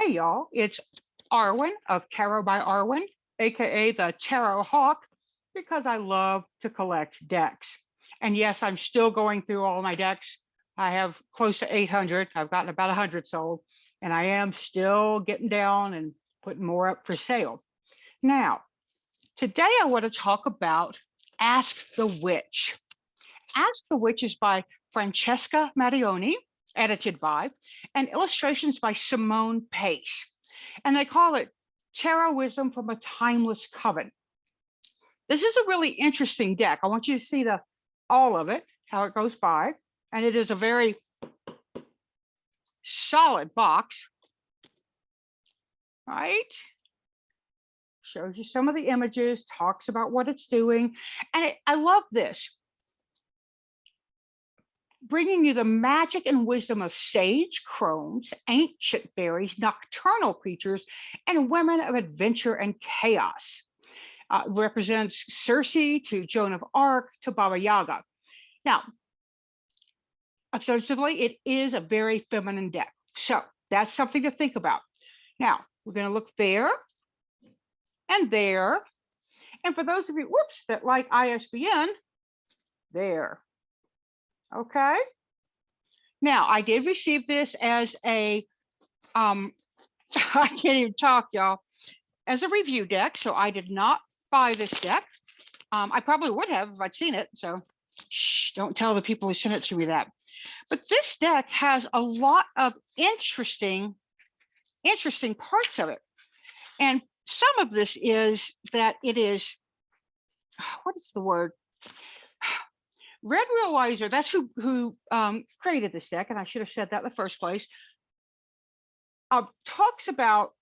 Hey y'all, it's Arwen of Tarot by Arwen, aka the Tarot Hawk, because I love to collect decks. And yes, I'm still going through all my decks. I have close to 800. I've gotten about 100 sold, and I am still getting down and putting more up for sale. Now, today I want to talk about Ask the Witch. Ask the Witch is by Francesca Mattioni, edited by, and illustrations by Simone Pace. And they call it Tarot Wisdom from a Timeless Coven. This is a really interesting deck. I want you to see all of it, how it goes by. And it is a very solid box, right? Shows you some of the images, talks about what it's doing. And I love this. Bringing you the magic and wisdom of sage, crones, ancient fairies, nocturnal creatures, and women of adventure and chaos. Represents Circe to Joan of Arc to Baba Yaga. Now, ostensibly, it is a very feminine deck. So that's something to think about. Now, we're going to look there and there. And for those of you, whoops, that like ISBN, there. Okay. Now, I did receive this as a, I can't even talk, y'all, as a review deck. So I did not buy this deck. I probably would have if I'd seen it. So shh, don't tell the people who sent it to me that. But this deck has a lot of interesting parts of it. And some of this is that it is, what is the word? RedWheel Weiser, that's who created this deck, and I should have said that in the first place, talks about,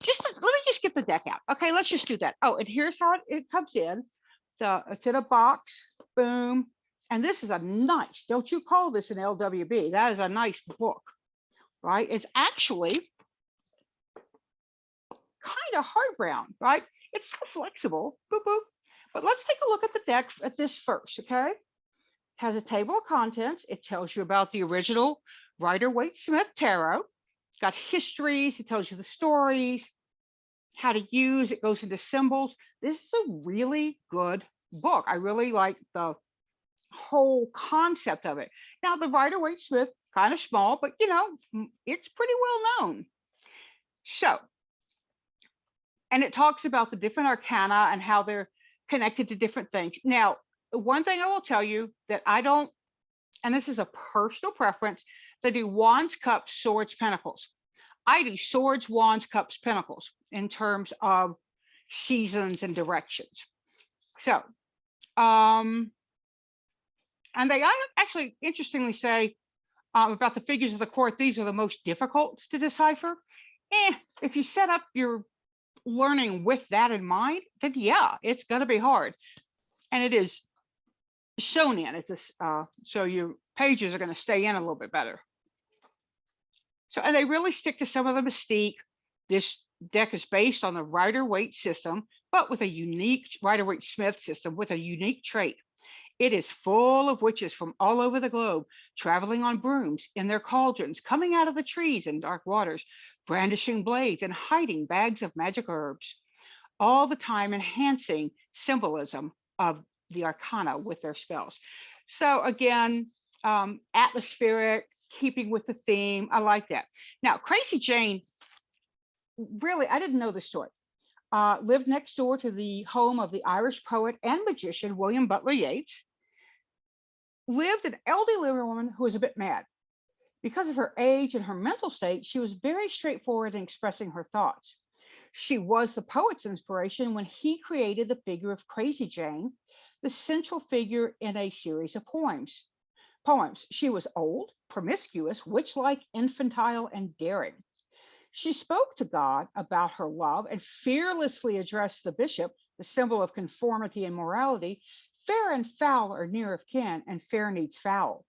let me just get the deck out. Okay, let's just do that. Oh, and here's how it comes in. It's in a box, boom. And this is a nice, don't you call this an LWB? That is a nice book, right? It's actually kind of hard brown, right? It's so flexible, boop, boop. But let's take a look at the deck at this first, okay? It has a table of contents. It tells you about the original Rider-Waite-Smith tarot. It's got histories. It tells you the stories, how to use. It goes into symbols. This is a really good book. I really like the whole concept of it. Now, the Rider-Waite-Smith, kind of small, but you know, it's pretty well known. So, and it talks about the different arcana and how they're connected to different things. Now, one thing I will tell you that I don't, and this is a personal preference, they do wands, cups, swords, pentacles. I do swords, wands, cups, pentacles in terms of seasons and directions. So, and they actually interestingly say about the figures of the court, these are the most difficult to decipher. If you set up your learning with that in mind, then yeah, it's going to be hard. And it is sewn in. It's a, so your pages are going to stay in a little bit better. So, and they really stick to some of the mystique. This deck is based on the Rider-Waite system, but with a unique Rider-Waite-Smith system with a unique trait. It is full of witches from all over the globe, traveling on brooms in their cauldrons, coming out of the trees in dark waters, brandishing blades and hiding bags of magic herbs, all the time enhancing symbolism of the arcana with their spells. So again, atmospheric, keeping with the theme. I like that. Now, Crazy Jane, really, I didn't know this story. Lived next door to the home of the Irish poet and magician William Butler Yeats. Lived an elderly woman who was a bit mad. Because of her age and her mental state, she was very straightforward in expressing her thoughts. She was the poet's inspiration when he created the figure of Crazy Jane, the central figure in a series of poems. She was old, promiscuous, witch-like, infantile, and daring. She spoke to God about her love and fearlessly addressed the bishop, the symbol of conformity and morality. Fair and foul are near of kin, and fair needs foul.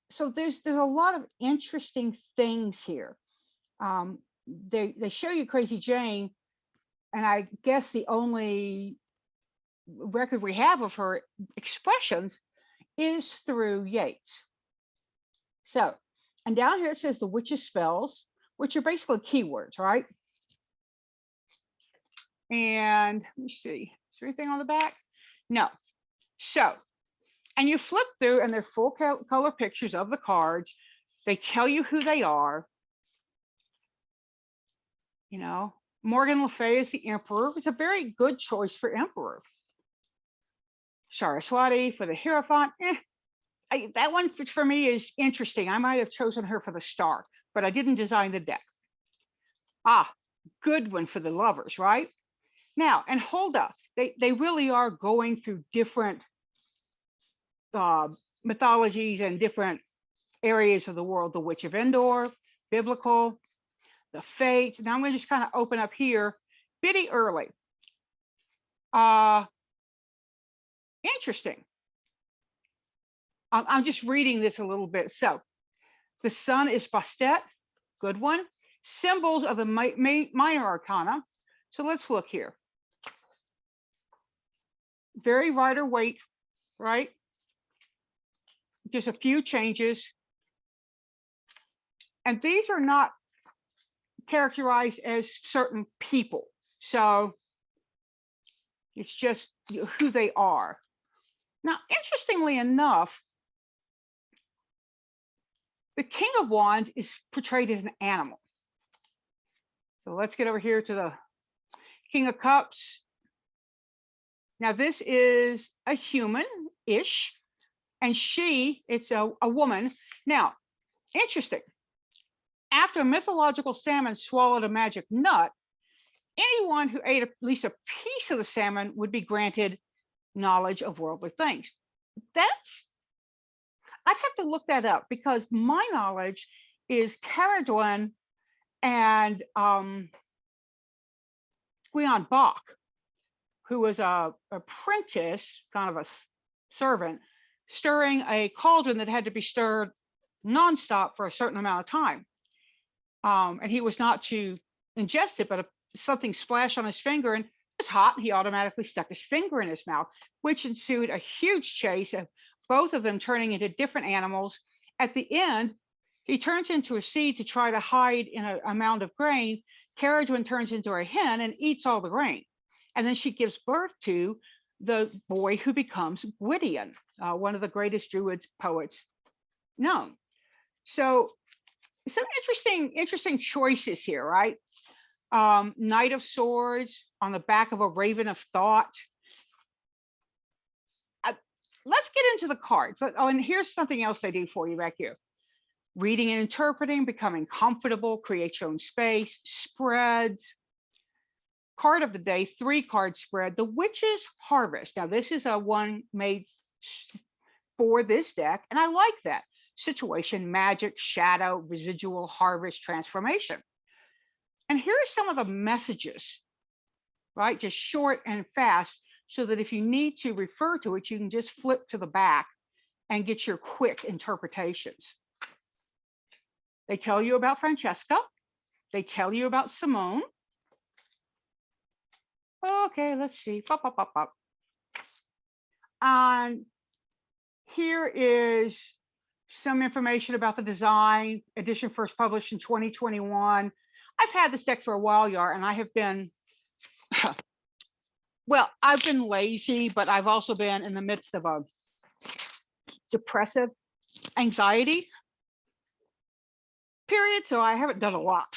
So there's a lot of interesting things here. They show you Crazy Jane, and I guess the only record we have of her expressions is through Yeats. So, and down here it says the witch's spells, which are basically keywords, right? And let me see, is there anything on the back? No. So, and you flip through and they're full color pictures of the cards. They tell you who they are. You know, Morgan Le Fay is the emperor. It's a very good choice for emperor. Saraswati for the Hierophant. That one for me is interesting. I might have chosen her for the star, but I didn't design the deck. Ah, good one for the lovers, right? Now, and hold up, they really are going through different mythologies and different areas of the world. The Witch of Endor, biblical, the Fates. Now I'm going to just kind of open up here, bitty early. Interesting. I'm just reading this a little bit. So the sun is Bastet, good one. Symbols of the minor arcana. So let's look here. Very Rider Waite, right? Just a few changes. And these are not characterized as certain people. So it's just who they are. Now, interestingly enough, the King of Wands is portrayed as an animal. So let's get over here to the King of Cups. Now, this is a human-ish, and it's a woman. Now, interesting. After a mythological salmon swallowed a magic nut, anyone who ate at least a piece of the salmon would be granted knowledge of worldly things. I'd have to look that up because my knowledge is Caradwen and Guion Bach, who was a apprentice, kind of a servant, stirring a cauldron that had to be stirred nonstop for a certain amount of time. And he was not to ingest it, but something splashed on his finger and it was hot, and he automatically stuck his finger in his mouth, which ensued a huge chase of both of them turning into different animals. At the end, he turns into a seed to try to hide in a mound of grain. Caradwen turns into a hen and eats all the grain. And then she gives birth to the boy who becomes Gwydion, one of the greatest Druids poets known. So some interesting choices here, right? Knight of Swords on the back of a Raven of Thought. Let's get into the cards. Oh, and here's something else they do for you back here. Reading and interpreting, becoming comfortable, create your own space, spreads. Card of the day, 3-card spread, the Witch's Harvest. Now, this is a one made for this deck, and I like that. Situation, magic, shadow, residual, harvest, transformation. And here are some of the messages, right? Just short and fast, so that if you need to refer to it, you can just flip to the back and get your quick interpretations. They tell you about Francesca. They tell you about Simone. Okay, let's see. Pop, pop, pop, pop. And here is some information about the design. Edition first published in 2021. I've had this deck for a while, Yar, and I have been, well, I've been lazy, but I've also been in the midst of a depressive anxiety period, so I haven't done a lot.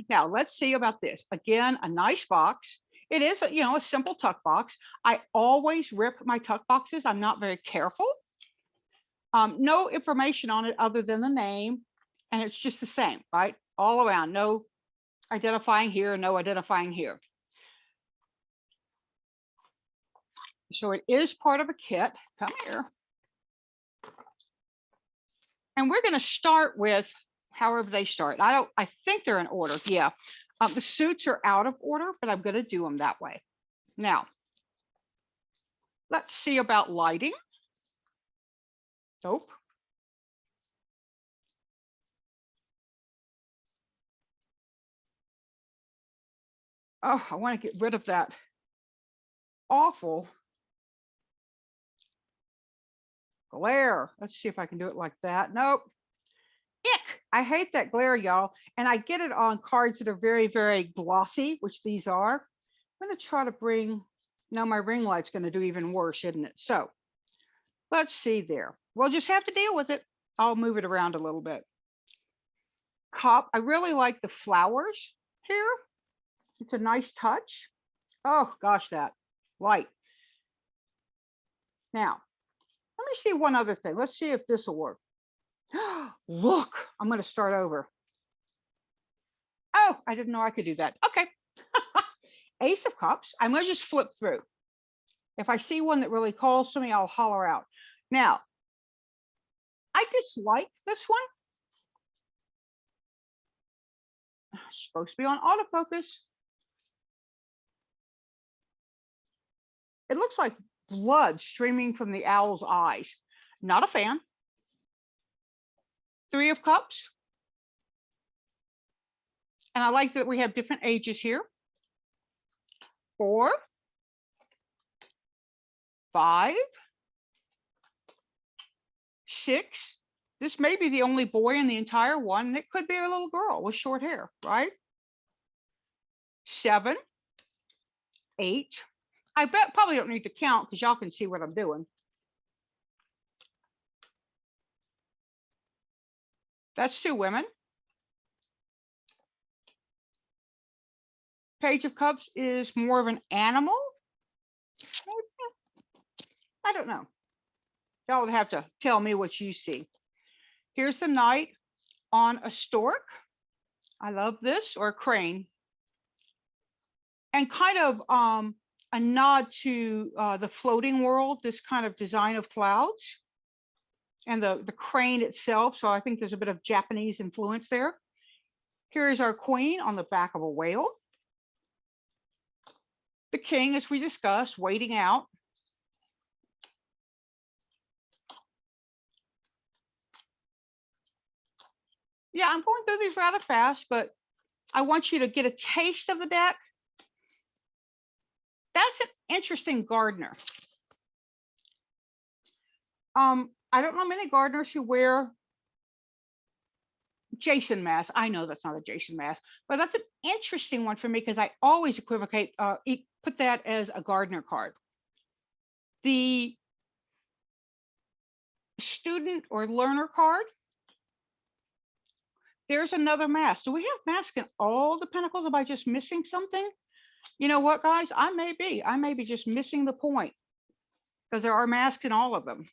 Now, let's see about this. Again, a nice box. It is, a simple tuck box. I always rip my tuck boxes. I'm not very careful. No information on it other than the name, and it's just the same, right? All around, no identifying here, no identifying here. So it is part of a kit. Come here. And we're going to start with however they start. I think they're in order. Yeah. The suits are out of order, but I'm going to do them that way. Now, let's see about lighting. Nope. Oh, I want to get rid of that awful glare. Let's see if I can do it like that. Nope. I hate that glare, y'all. And I get it on cards that are very, very glossy, which these are. I'm going to try to bring, now my ring light's going to do even worse, isn't it? So let's see there. We'll just have to deal with it. I'll move it around a little bit. Cup, I really like the flowers here. It's a nice touch. Oh gosh, that light. Now, let me see one other thing. Let's see if this will work. Look, I'm going to start over. Oh, I didn't know I could do that. Okay. Ace of Cups. I'm going to just flip through. If I see one that really calls to me, I'll holler out. Now, I dislike this one. It's supposed to be on autofocus. It looks like blood streaming from the owl's eyes. Not a fan. Three of Cups. And I like that we have different ages here. 4, 5, 6. This may be the only boy in the entire one. It could be a little girl with short hair, right? 7, 8. I bet probably don't need to count because y'all can see what I'm doing. That's 2 women. Page of Cups is more of an animal. I don't know. Y'all would have to tell me what you see. Here's the knight on a stork. I love this, or a crane. And kind of a nod to the floating world, this kind of design of clouds and the crane itself. So I think there's a bit of Japanese influence there. Here is our queen on the back of a whale. The king, as we discussed, waiting out. Yeah, I'm going through these rather fast, but I want you to get a taste of the deck. That's an interesting gardener. I don't know many gardeners who wear Jason masks. I know that's not a Jason mask, but that's an interesting one for me because I always equivocate, put that as a gardener card. The student or learner card, there's another mask. Do we have masks in all the pentacles? Am I just missing something? You know what, guys? I may be just missing the point because there are masks in all of them.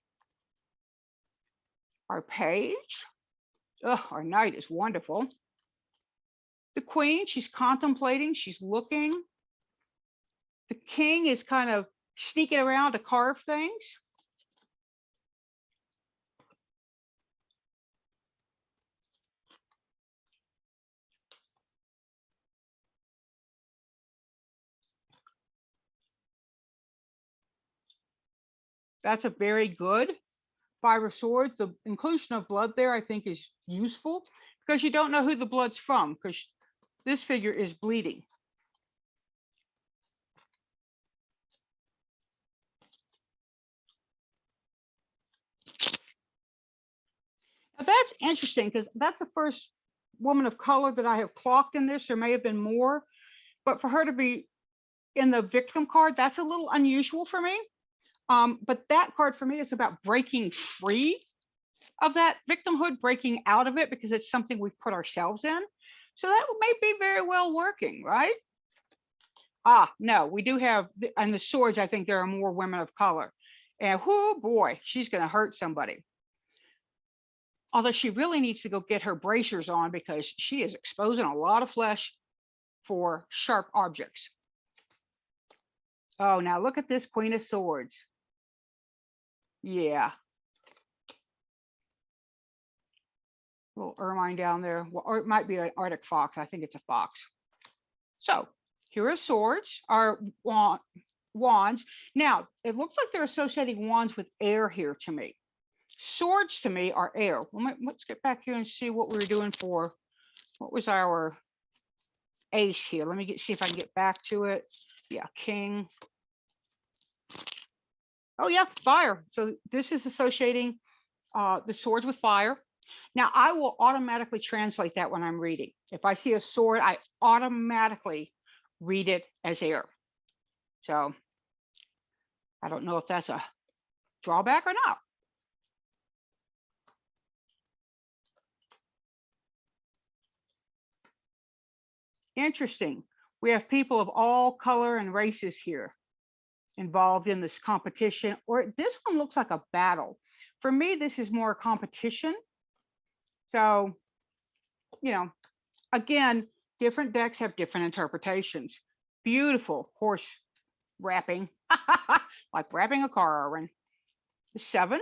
Our page. Oh, our knight is wonderful. The queen, she's contemplating, she's looking. The king is kind of sneaking around to carve things. That's a very good 5 of Swords. The inclusion of blood there, I think, is useful because you don't know who the blood's from because this figure is bleeding. Now that's interesting because that's the first woman of color that I have clocked in this. There may have been more, but for her to be in the victim card, that's a little unusual for me. But that card for me is about breaking free of that victimhood, breaking out of it because it's something we've put ourselves in. So that may be very well working, right? No, we do have, and the swords, I think there are more women of color. And whoo boy, she's going to hurt somebody. Although she really needs to go get her bracers on because she is exposing a lot of flesh for sharp objects. Oh, now look at this Queen of Swords. Yeah. Little ermine down there, or it might be an Arctic fox. I think it's a fox. So here are swords, our wands. Now, it looks like they're associating wands with air here to me. Swords to me are air. Well, let's get back here and see what we were doing for, what was our ace here? Let me see if I can get back to it. Yeah, king. Oh yeah, fire. So this is associating the swords with fire. Now, I will automatically translate that when I'm reading. If I see a sword, I automatically read it as air. So I don't know if that's a drawback or not. Interesting. We have people of all color and races here involved in this competition, or this one looks like a battle. For me, this is more a competition. So, you know, again, different decks have different interpretations. Beautiful horse wrapping, like wrapping a car around. The 7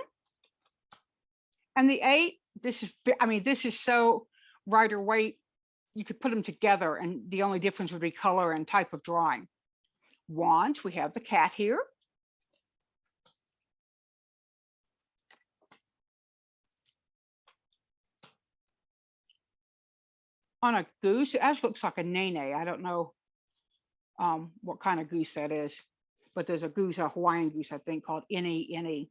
and the 8. This is, I mean, this is so Rider Waite. You could put them together, and the only difference would be color and type of drawing. Wands, we have the cat here. On a goose, it actually looks like a nene. I don't know what kind of goose that is, but there's a goose, a Hawaiian goose, I think, called Ini.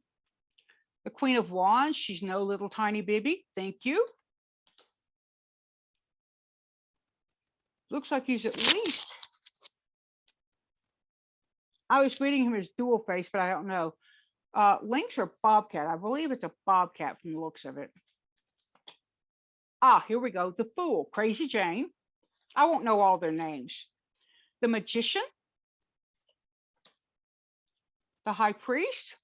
The Queen of Wands, she's no little tiny baby. Thank you. Looks like he's at least, I was reading him as dual face, but I don't know. Lynx or bobcat? I believe it's a bobcat from the looks of it. Ah, here we go. The Fool, Crazy Jane. I won't know all their names. The Magician, the High Priest,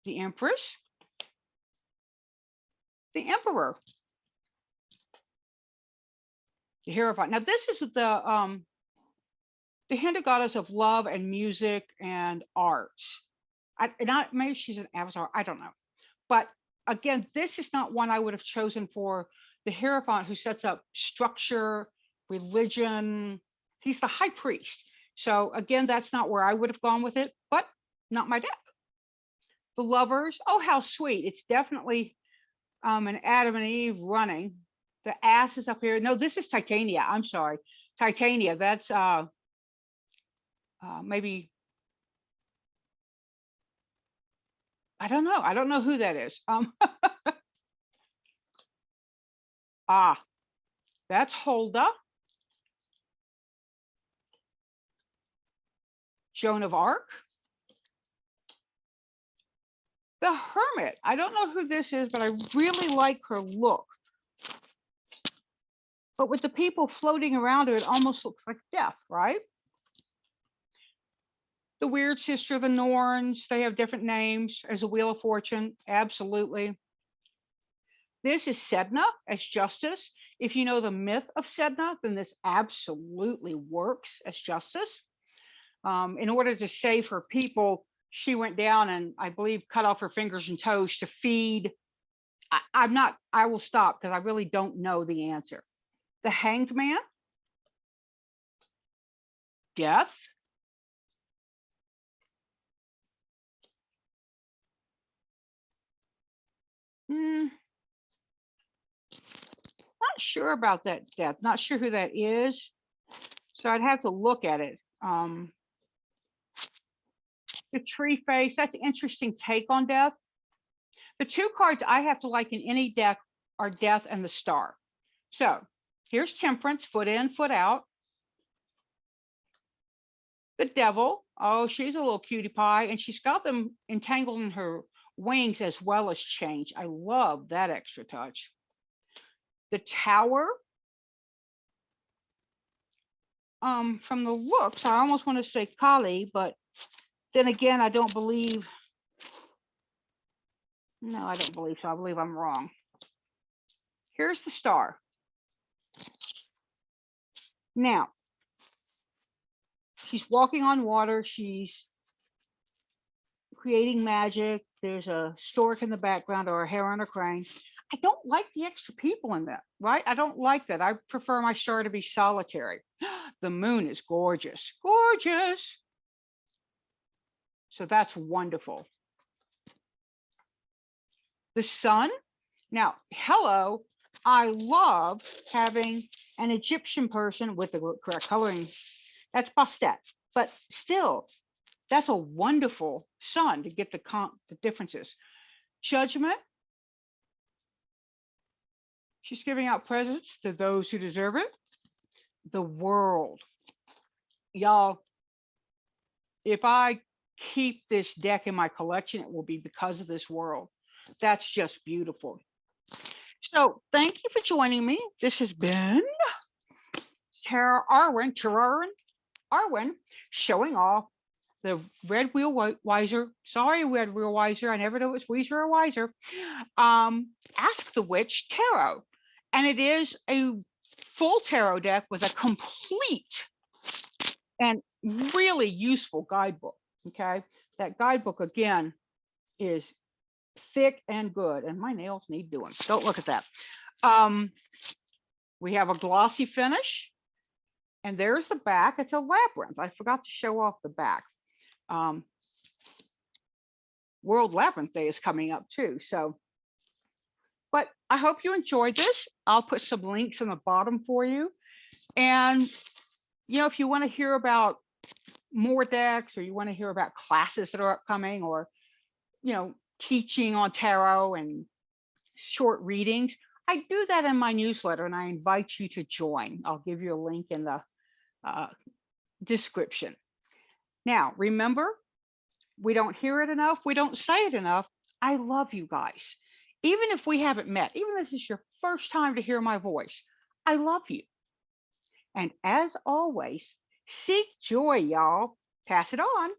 the Empress, the Emperor, the Hierophant. Now this is the Hindu goddess of love and music and arts. Maybe she's an avatar. I don't know. But again, this is not one I would have chosen for the Hierophant, who sets up structure, religion. He's the high priest. So again, that's not where I would have gone with it, but not my deck. The Lovers. Oh, how sweet. It's definitely an Adam and Eve running. The Ass is up here. No, this is Titania. I'm sorry. Titania. That's maybe, I don't know. I don't know who that is. That's Huldah, Joan of Arc, the Hermit. I don't know who this is, but I really like her look. But with the people floating around her, it almost looks like death, right? The Weird Sister, the Norns, they have different names as a Wheel of Fortune. Absolutely. This is Sedna as Justice. If you know the myth of Sedna, then this absolutely works as Justice. In order to save her people, she went down and I believe cut off her fingers and toes to feed. I will stop because I really don't know the answer. The Hanged Man, Death, not sure about that Death. Not sure who that is. So I'd have to look at it. The Tree Face, that's an interesting take on Death. The two cards I have to like in any deck are Death and the Star. So here's Temperance, foot in, foot out. The Devil, oh, she's a little cutie pie, and she's got them entangled in her wings as well as change. I love that extra touch. The Tower, from the looks, I almost want to say Kali, but then again, I don't believe. No, I don't believe so. I believe I'm wrong. Here's the Star. Now, she's walking on water. She's creating magic. There's a stork in the background or a heron or crane. I don't like the extra people in that, right? I don't like that. I prefer my star to be solitary. The Moon is gorgeous, gorgeous. So that's wonderful. The Sun. Now, hello, I love having an Egyptian person with the correct coloring. That's Bastet, but still, that's a wonderful sun to get the differences. Judgment, She's giving out presents to those who deserve it. The world. Y'all, if I keep this deck in my collection, it will be because of this world. That's just beautiful. So thank you for joining me. This has been Arwen showing off the RedWheel Weiser. Sorry, RedWheel Weiser. I never know if it's Weiser or Weiser. Ask the Witch Tarot. And it is a full tarot deck with a complete and really useful guidebook. Okay. That guidebook, again, is thick and good. And my nails need doing. Don't look at that. We have a glossy finish. And there's the back. It's a labyrinth. I forgot to show off the back. World Labyrinth Day is coming up too. So, but I hope you enjoyed this. I'll put some links in the bottom for you. And, you know, if you want to hear about more decks, or you want to hear about classes that are upcoming, or, you know, teaching on tarot and short readings, I do that in my newsletter, and I invite you to join. I'll give you a link in the description. Now, remember, we don't hear it enough. We don't say it enough. I love you guys. Even if we haven't met, even if this is your first time to hear my voice, I love you. And as always, seek joy, y'all. Pass it on.